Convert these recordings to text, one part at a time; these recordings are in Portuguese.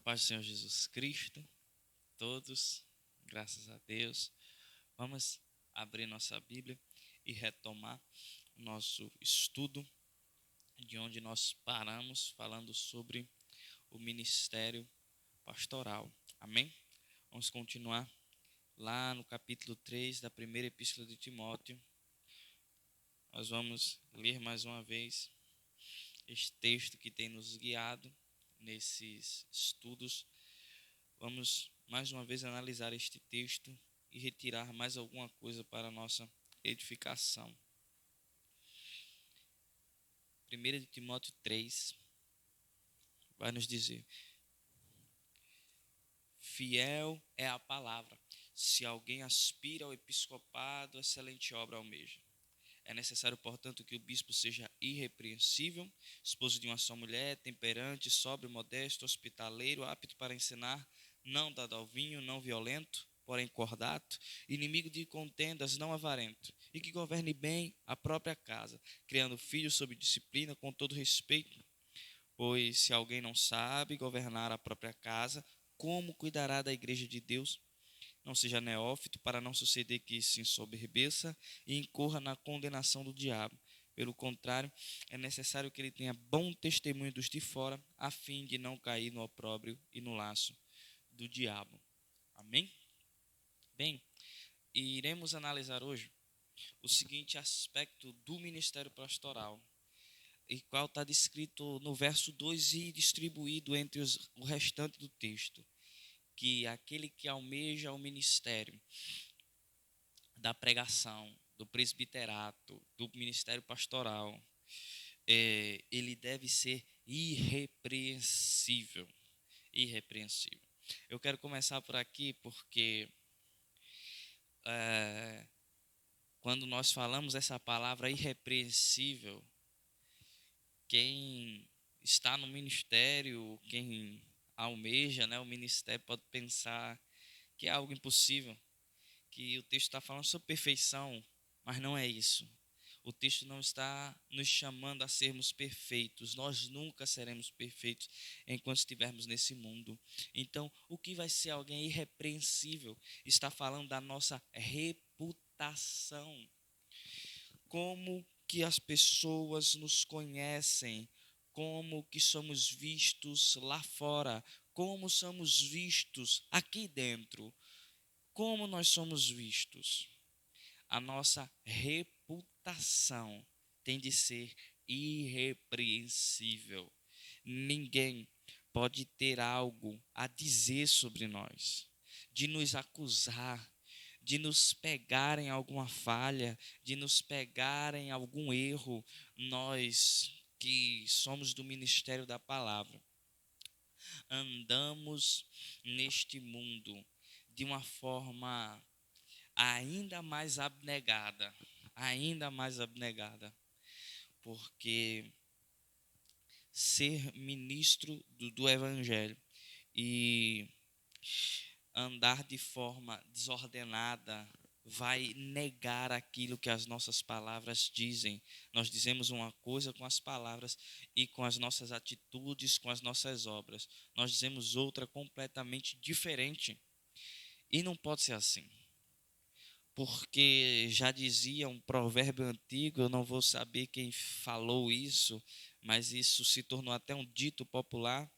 Paz do Senhor Jesus Cristo, todos, graças a Deus. Vamos abrir nossa Bíblia e retomar o nosso estudo de onde nós paramos, falando sobre o ministério pastoral. Amém? Vamos continuar lá no capítulo 3 da primeira epístola de Timóteo. Nós vamos ler mais uma vez este texto que tem nos guiado nesses estudos. Vamos mais uma vez analisar este texto e retirar mais alguma coisa para a nossa edificação. 1 de Timóteo 3 vai nos dizer: fiel é a palavra. Se alguém aspira ao episcopado, excelente obra almeja. É necessário, portanto, que o bispo seja irrepreensível, esposo de uma só mulher, temperante, sóbrio, modesto, hospitaleiro, apto para ensinar, não dado ao vinho, não violento, porém cordato, inimigo de contendas, não avarento, e que governe bem a própria casa, criando filhos sob disciplina, com todo respeito. Pois se alguém não sabe governar a própria casa, como cuidará da igreja de Deus? Não seja neófito, para não suceder que se ensoberbeça e incorra na condenação do diabo. Pelo contrário, é necessário que ele tenha bom testemunho dos de fora, a fim de não cair no opróbrio e no laço do diabo. Amém? Bem, iremos analisar hoje o seguinte aspecto do ministério pastoral, e qual está descrito no verso 2 e distribuído entre o restante do texto, que aquele que almeja o ministério da pregação, do presbiterato, do ministério pastoral, ele deve ser irrepreensível. Irrepreensível. Eu quero começar por aqui porque quando nós falamos essa palavra irrepreensível, quem está no ministério, quem almeja, o ministério, pode pensar que é algo impossível, que o texto está falando sobre perfeição, mas não é isso. O texto não está nos chamando a sermos perfeitos. Nós nunca seremos perfeitos enquanto estivermos nesse mundo. Então, o que vai ser alguém irrepreensível? Está falando da nossa reputação. Como que as pessoas nos conhecem? Como que somos vistos lá fora? Como somos vistos aqui dentro? Como nós somos vistos? A nossa reputação tem de ser irrepreensível. Ninguém pode ter algo a dizer sobre nós, de nos acusar, de nos pegar em alguma falha, de nos pegar em algum erro. Nós que somos do ministério da palavra, andamos neste mundo de uma forma ainda mais abnegada, porque ser ministro do Evangelho e andar de forma desordenada vai negar aquilo que as nossas palavras dizem. Nós dizemos uma coisa com as palavras e com as nossas atitudes, com as nossas obras. Nós dizemos outra completamente diferente. E não pode ser assim. Porque já dizia um provérbio antigo, eu não vou saber quem falou isso, mas isso se tornou até um dito popular,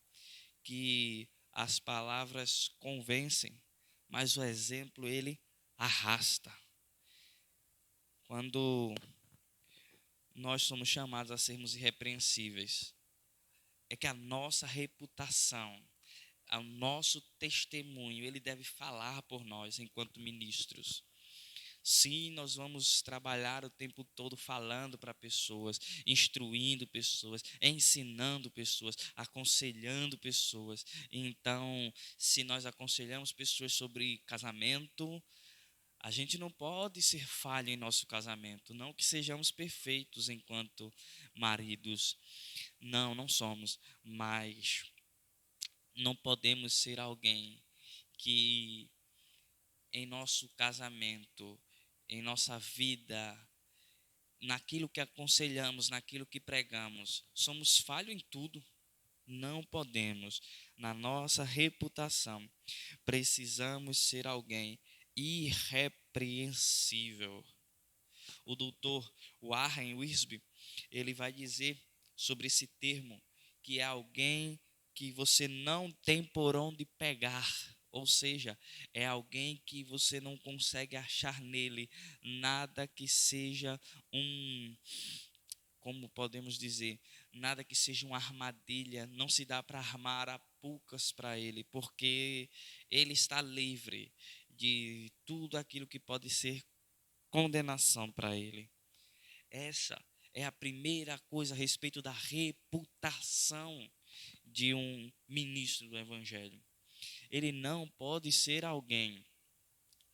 que as palavras convencem, mas o exemplo ele arrasta. Quando nós somos chamados a sermos irrepreensíveis, é que a nossa reputação, o nosso testemunho, ele deve falar por nós enquanto ministros. Sim, nós vamos trabalhar o tempo todo falando para pessoas, instruindo pessoas, ensinando pessoas, aconselhando pessoas. Então, se nós aconselhamos pessoas sobre casamento, a gente não pode ser falho em nosso casamento. Não que sejamos perfeitos enquanto maridos. Não, não somos. Mas não podemos ser alguém que em nosso casamento, em nossa vida, naquilo que aconselhamos, naquilo que pregamos, somos falhos em tudo. Não podemos, na nossa reputação, precisamos ser alguém irrepreensível. O doutor Warren Wiersbe, ele vai dizer sobre esse termo, que é alguém que você não tem por onde pegar, ou seja, é alguém que você não consegue achar nele nada que seja como podemos dizer, nada que seja uma armadilha, não se dá para armar arapucas para ele, porque ele está livre de tudo aquilo que pode ser condenação para ele. Essa é a primeira coisa a respeito da reputação de um ministro do Evangelho. Ele não pode ser alguém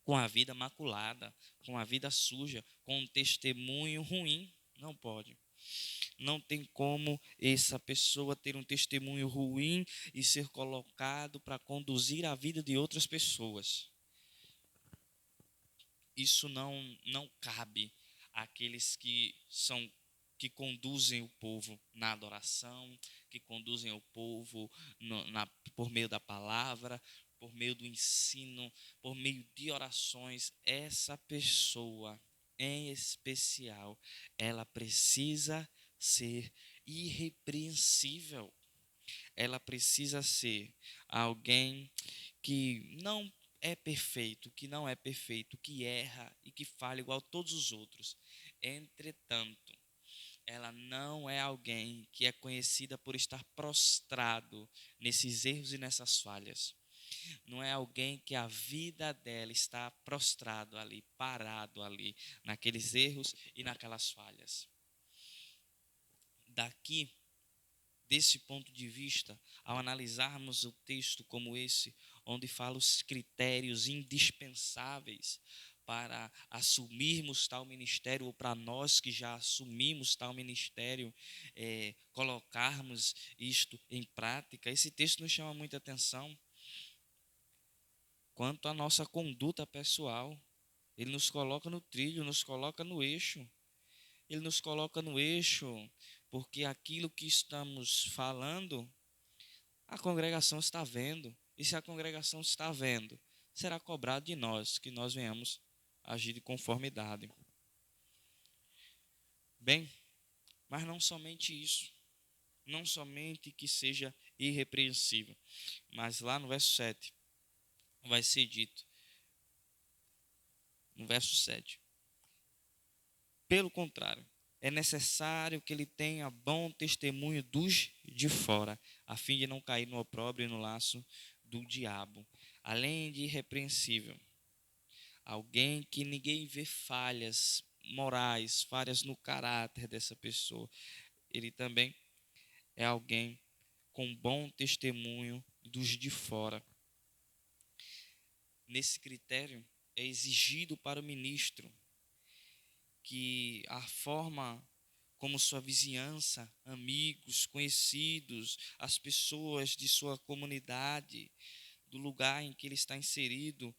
com a vida maculada, com a vida suja, com um testemunho ruim. Não pode. Não tem como essa pessoa ter um testemunho ruim e ser colocado para conduzir a vida de outras pessoas. Isso não cabe àqueles que conduzem o povo na adoração, que conduzem o povo por meio da palavra, por meio do ensino, por meio de orações. Essa pessoa, em especial, ela precisa ser irrepreensível. Ela precisa ser alguém que não é perfeito, que não é perfeito, que erra e que falha igual a todos os outros. Entretanto, ela não é alguém que é conhecida por estar prostrado nesses erros e nessas falhas. Não é alguém que a vida dela está prostrado ali, parado ali, naqueles erros e naquelas falhas. Daqui, desse ponto de vista, ao analisarmos o texto como esse, onde fala os critérios indispensáveis para assumirmos tal ministério, ou para nós que já assumimos tal ministério, colocarmos isto em prática, esse texto nos chama muita atenção quanto à nossa conduta pessoal. Ele nos coloca no trilho, nos coloca no eixo. Ele nos coloca no eixo porque aquilo que estamos falando, a congregação está vendo. E se a congregação está vendo, será cobrado de nós que nós venhamos agir de conformidade. Bem, mas não somente isso. Não somente que seja irrepreensível. Mas lá no verso 7 vai ser dito, no verso 7, pelo contrário, é necessário que ele tenha bom testemunho dos de fora, a fim de não cair no opróbrio e no laço do diabo. Além de irrepreensível, alguém que ninguém vê falhas morais, falhas no caráter dessa pessoa. Ele também é alguém com bom testemunho dos de fora. Nesse critério é exigido para o ministro que a forma como sua vizinhança, amigos, conhecidos, as pessoas de sua comunidade, do lugar em que ele está inserido,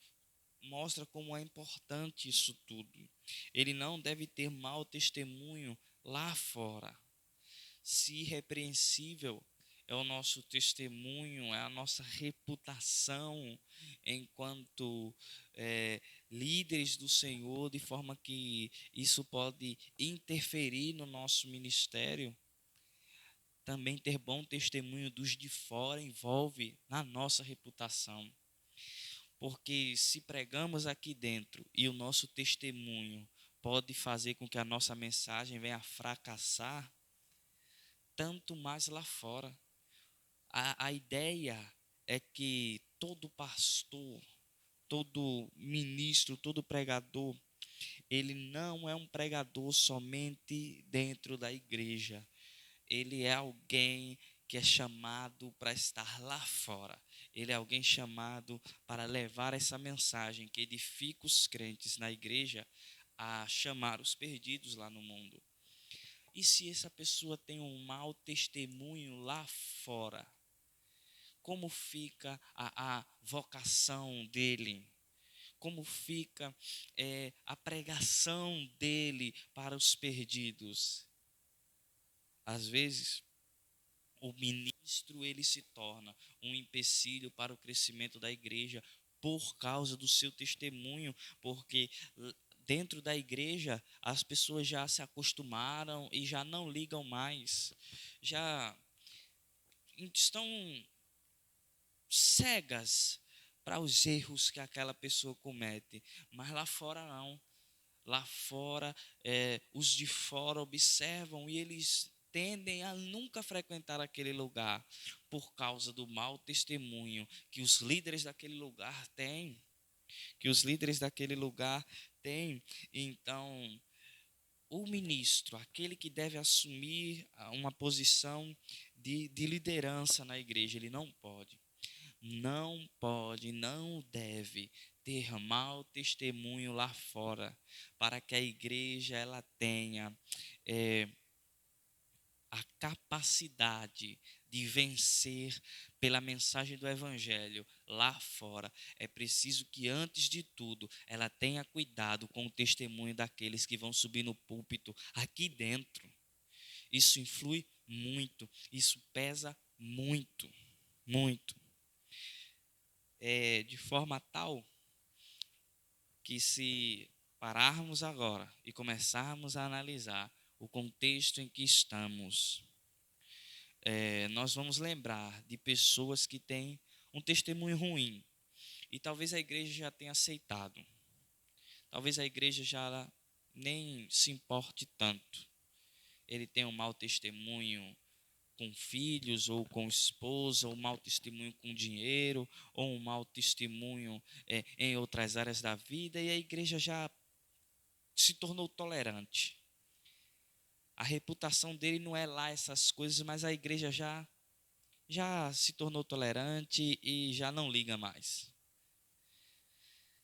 mostra como é importante isso tudo. Ele não deve ter mau testemunho lá fora. Se irrepreensível é o nosso testemunho, é a nossa reputação enquanto líderes do Senhor, de forma que isso pode interferir no nosso ministério. Também ter bom testemunho dos de fora envolve na nossa reputação. Porque se pregamos aqui dentro e o nosso testemunho pode fazer com que a nossa mensagem venha a fracassar, tanto mais lá fora. A ideia é que todo pastor, todo ministro, todo pregador, ele não é um pregador somente dentro da igreja. Ele é alguém que é chamado para estar lá fora. Ele é alguém chamado para levar essa mensagem que edifica os crentes na igreja a chamar os perdidos lá no mundo. E se essa pessoa tem um mau testemunho lá fora, como fica a vocação dele? Como fica a pregação dele para os perdidos? Às vezes, O ministro, ele se torna um empecilho para o crescimento da igreja por causa do seu testemunho, porque dentro da igreja as pessoas já se acostumaram e já não ligam mais, já estão cegas para os erros que aquela pessoa comete, mas lá fora não. Lá fora, os de fora observam e eles tendem a nunca frequentar aquele lugar por causa do mau testemunho que os líderes daquele lugar têm, que os líderes daquele lugar têm. Então, o ministro, aquele que deve assumir uma posição de liderança na igreja, ele não deve ter mau testemunho lá fora, para que a igreja ela tenha a capacidade de vencer pela mensagem do evangelho lá fora. É preciso que, antes de tudo, ela tenha cuidado com o testemunho daqueles que vão subir no púlpito aqui dentro. Isso influi muito, isso pesa muito, muito. De forma tal que, se pararmos agora e começarmos a analisar o contexto em que estamos, nós vamos lembrar de pessoas que têm um testemunho ruim e talvez a igreja já tenha aceitado, talvez a igreja já nem se importe tanto. Ele tem um mau testemunho com filhos ou com esposa, ou um mau testemunho com dinheiro, ou um mau testemunho em outras áreas da vida, e a igreja já se tornou tolerante. A reputação dele não é lá essas coisas, mas a igreja já se tornou tolerante e já não liga mais.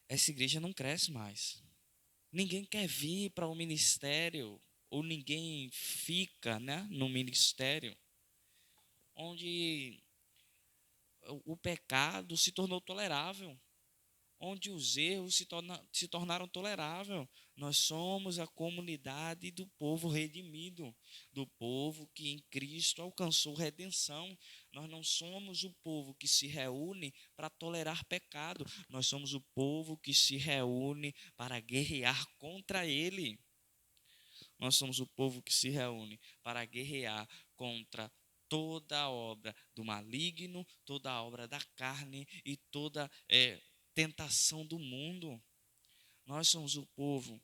Essa igreja não cresce mais. Ninguém quer vir para o ministério, ou ninguém fica, né, no ministério, onde o pecado se tornou tolerável, onde os erros se tornaram toleráveis. Nós somos a comunidade do povo redimido, do povo que em Cristo alcançou redenção. Nós não somos o povo que se reúne para tolerar pecado, nós somos o povo que se reúne para guerrear contra ele. Nós somos o povo que se reúne para guerrear contra toda a obra do maligno, toda a obra da carne e toda tentação do mundo. Nós somos o povo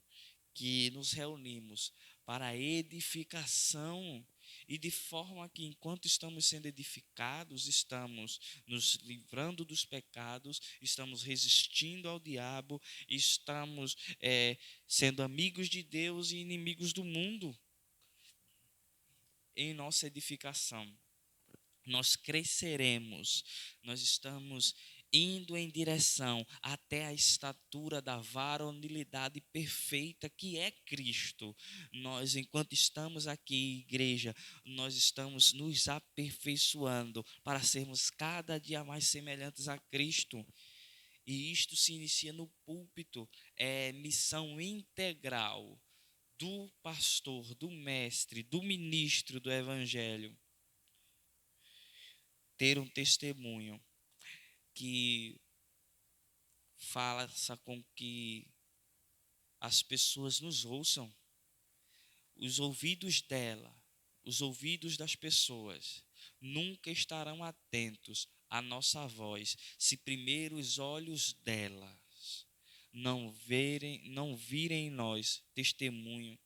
que nos reunimos para a edificação, e de forma que, enquanto estamos sendo edificados, estamos nos livrando dos pecados, estamos resistindo ao diabo, estamos sendo amigos de Deus e inimigos do mundo. Em nossa edificação, nós cresceremos, nós estamos indo em direção até a estatura da varonilidade perfeita que é Cristo. Nós, enquanto estamos aqui, igreja, nós estamos nos aperfeiçoando para sermos cada dia mais semelhantes a Cristo. E isto se inicia no púlpito, é missão integral do pastor, do mestre, do ministro do evangelho. Ter um testemunho que faça com que as pessoas nos ouçam. Os ouvidos dela, os ouvidos das pessoas, nunca estarão atentos à nossa voz, se primeiro os olhos delas não virem em nós testemunho,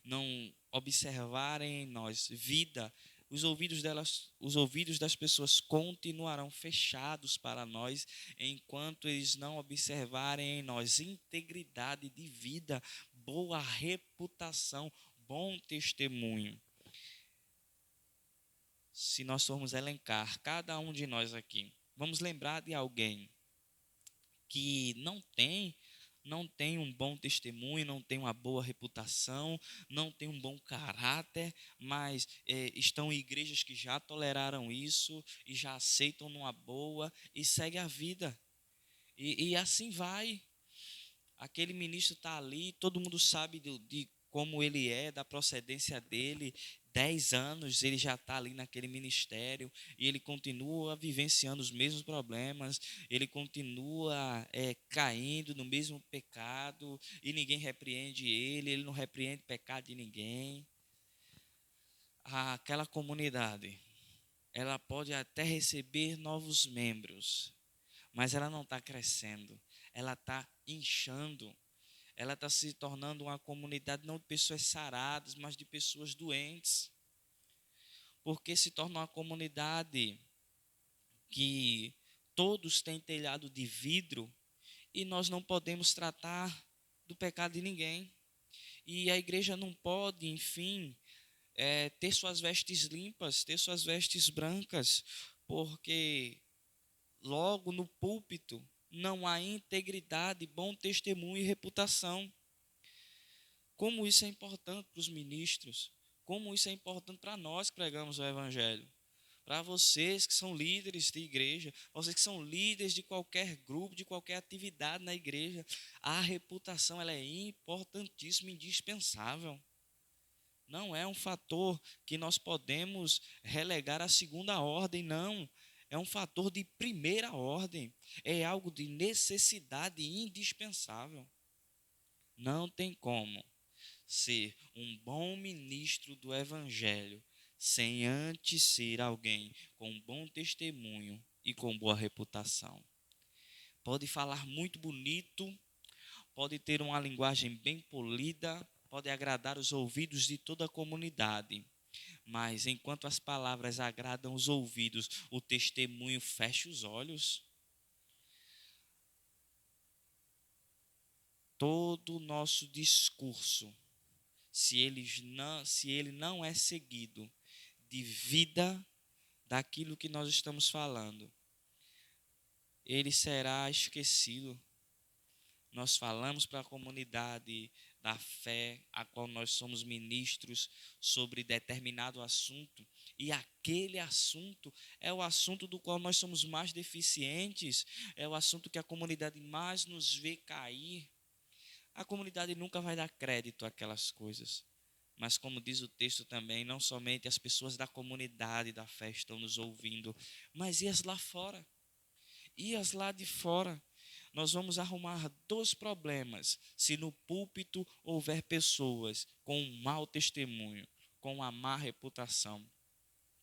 não observarem em nós vida. Os ouvidos das pessoas continuarão fechados para nós, enquanto eles não observarem em nós integridade de vida, boa reputação, bom testemunho. Se nós formos elencar, cada um de nós aqui, vamos lembrar de alguém que não tem um bom testemunho, não tem uma boa reputação, não tem um bom caráter, mas estão em igrejas que já toleraram isso e já aceitam numa boa e segue a vida. E assim vai. Aquele ministro está ali, todo mundo sabe como ele é, da procedência dele. 10 anos ele já está ali naquele ministério e ele continua vivenciando os mesmos problemas, ele continua caindo no mesmo pecado e ninguém repreende ele não repreende pecado de ninguém. Aquela comunidade, ela pode até receber novos membros, mas ela não está crescendo, ela está inchando. Ela está se tornando uma comunidade não de pessoas saradas, mas de pessoas doentes. Porque se torna uma comunidade que todos têm telhado de vidro e nós não podemos tratar do pecado de ninguém. E a igreja não pode, enfim, ter suas vestes limpas, ter suas vestes brancas, porque logo no púlpito não há integridade, bom testemunho e reputação. Como isso é importante para os ministros, como isso é importante para nós que pregamos o evangelho, para vocês que são líderes de igreja, vocês que são líderes de qualquer grupo, de qualquer atividade na igreja, a reputação ela é importantíssima, indispensável. Não é um fator que nós podemos relegar à segunda ordem, não. É um fator de primeira ordem, é algo de necessidade indispensável. Não tem como ser um bom ministro do evangelho sem antes ser alguém com bom testemunho e com boa reputação. Pode falar muito bonito, pode ter uma linguagem bem polida, pode agradar os ouvidos de toda a comunidade, mas enquanto as palavras agradam os ouvidos, o testemunho fecha os olhos. Todo o nosso discurso, se ele não é seguido de vida daquilo que nós estamos falando, ele será esquecido. Nós falamos para a comunidade da fé, a qual nós somos ministros, sobre determinado assunto, e aquele assunto é o assunto do qual nós somos mais deficientes, é o assunto que a comunidade mais nos vê cair. A comunidade nunca vai dar crédito àquelas coisas. Mas como diz o texto também, não somente as pessoas da comunidade da fé estão nos ouvindo, mas e as lá fora? E as lá de fora? Nós vamos arrumar 2 problemas se no púlpito houver pessoas com um mau testemunho, com uma má reputação,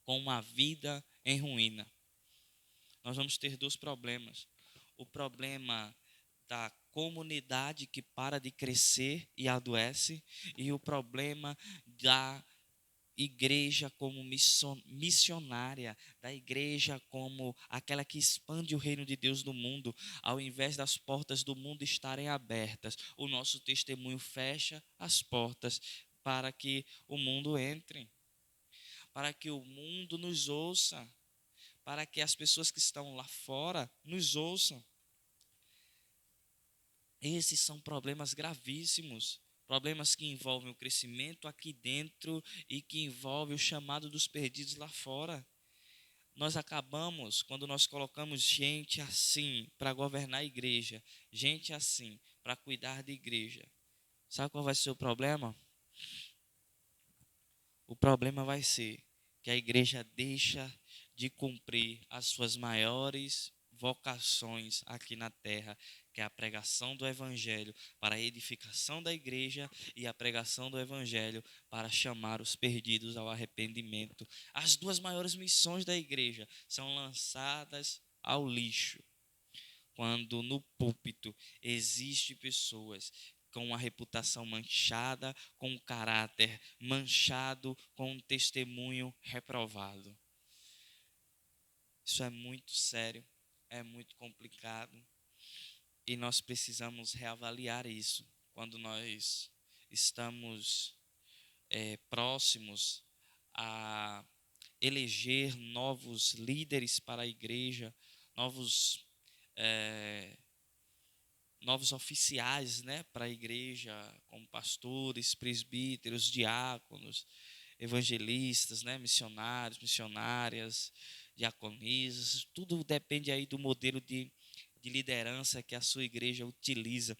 com uma vida em ruína. Nós vamos ter 2 problemas. O problema da comunidade que para de crescer e adoece, e o problema da igreja como missionária, da igreja como aquela que expande o reino de Deus no mundo. Ao invés das portas do mundo estarem abertas, o nosso testemunho fecha as portas para que o mundo entre, para que o mundo nos ouça, para que as pessoas que estão lá fora nos ouçam. Esses são problemas gravíssimos, problemas que envolvem o crescimento aqui dentro e que envolvem o chamado dos perdidos lá fora. Nós acabamos, quando nós colocamos gente assim para governar a igreja, gente assim para cuidar da igreja. Sabe qual vai ser o problema? O problema vai ser que a igreja deixa de cumprir as suas maiores vocações aqui na terra, que é a pregação do evangelho para a edificação da igreja e a pregação do evangelho para chamar os perdidos ao arrependimento. As 2 maiores missões da igreja são lançadas ao lixo quando no púlpito existem pessoas com uma reputação manchada, com um caráter manchado, com um testemunho reprovado. Isso é muito sério, é muito complicado e nós precisamos reavaliar isso quando nós estamos próximos a eleger novos líderes para a igreja, novos oficiais, né, para a igreja, como pastores, presbíteros, diáconos, evangelistas, né, missionários, missionárias, diaconisas. Tudo depende aí do modelo de liderança que a sua igreja utiliza.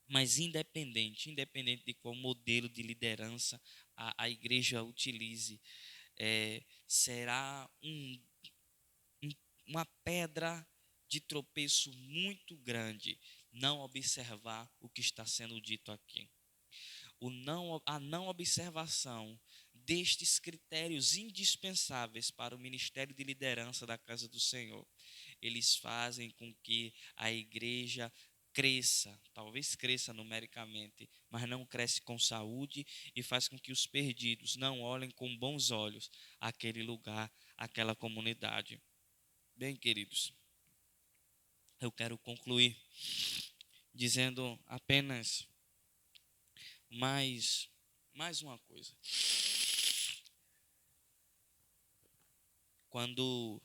Mas independente de qual modelo de liderança a igreja utilize, será uma pedra de tropeço muito grande não observar o que está sendo dito aqui. A não observação destes critérios indispensáveis para o ministério de liderança da casa do Senhor, eles fazem com que a igreja cresça, talvez cresça numericamente, mas não cresce com saúde, e faz com que os perdidos não olhem com bons olhos aquele lugar, aquela comunidade. Bem, queridos, eu quero concluir dizendo apenas mais uma coisa. Quando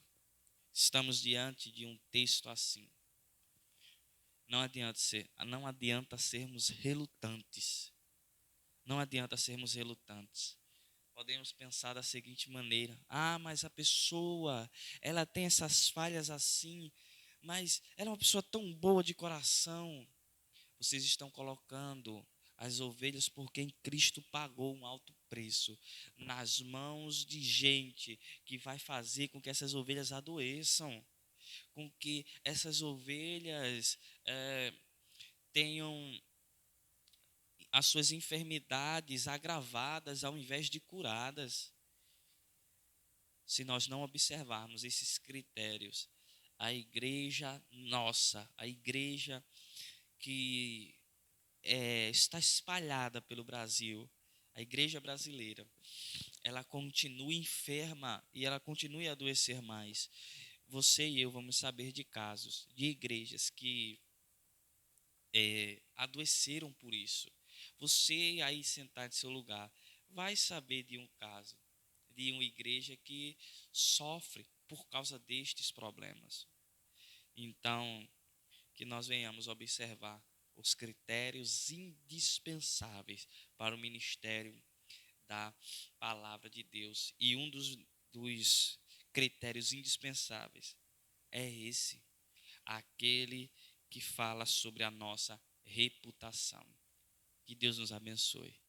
estamos diante de um texto assim, não adianta sermos relutantes. Não adianta sermos relutantes. Podemos pensar da seguinte maneira: mas a pessoa, ela tem essas falhas assim, mas ela é uma pessoa tão boa de coração. Vocês estão colocando as ovelhas por quem Cristo pagou um alto preço nas mãos de gente que vai fazer com que essas ovelhas adoeçam, com que essas ovelhas tenham as suas enfermidades agravadas ao invés de curadas. Se nós não observarmos esses critérios, a igreja nossa, a igreja que está espalhada pelo Brasil, a igreja brasileira, ela continua enferma e ela continua a adoecer mais. Você e eu vamos saber de casos de igrejas que adoeceram por isso. Você aí sentado em seu lugar vai saber de um caso de uma igreja que sofre por causa destes problemas. Então, que nós venhamos observar os critérios indispensáveis para o ministério da palavra de Deus. E um dos critérios indispensáveis é esse, aquele que fala sobre a nossa reputação. Que Deus nos abençoe.